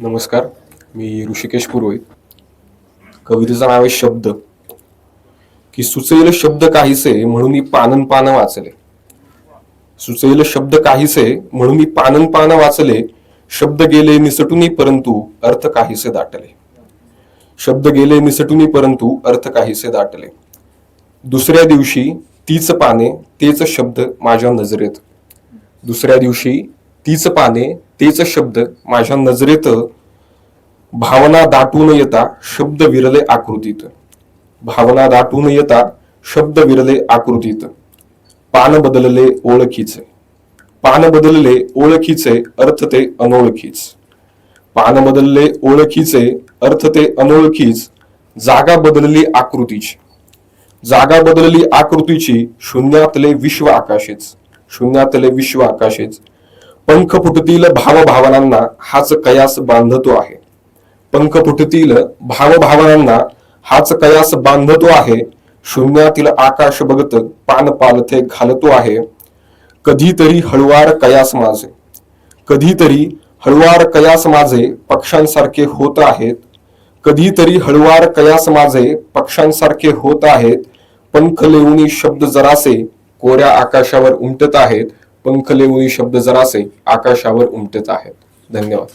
नमस्कार, मी ऋषिकेश पुरोहित. कवितेचं नाव आहे शब्द. की सुचेल शब्द काहीसे म्हणून पानन पान वाचले. सुचेल शब्द काहीसे म्हणून पानन पान वाचले. शब्द गेले निसटून परंतु अर्थ काहीसे दाटले. शब्द गेले निसटून परंतु अर्थ काहीसे दाटले. दुसऱ्या दिवशी तीच पाने तेच शब्द माझ्या नजरेत. दुसऱ्या दिवशी तीच पाने तेच शब्द माझ्या नजरेत. भावना दाटून येता शब्द विरले आकृतीत. भावना दाटून येता शब्द विरले आकृतीत. पान बदलले ओळखीचे. पान बदलले ओळखीचे अर्थ ते अनोळखीच. पान बदलले ओळखीचे अर्थ ते अनोळखीच. जागा बदलली आकृतीची. जागा बदलली आकृतीची. शून्यातले विश्व आकाशेच. शून्यातले विश्व आकाशेच. पंख फुटतील भावभावनांना हाच कयास बांधतो आहे. पंख फुटतील भावभावनांना हाच कयास बांधतो आहे. शून्यातील आकाश बघत पान पालथे घालतो आहे. कधीतरी हळुवार कयास माझे. कधीतरी हळुवार कयास माझे पक्ष्यांसारखे होत आहेत. कधीतरी हळुवार कयास माझे पक्ष्यांसारखे होत आहेत. पंख लेऊनी शब्द जरासे कोऱ्या आकाशावर उमटत आहेत. पंख लेऊनी शब्द जरासे आकाशावर उमटत आहेत. धन्यवाद.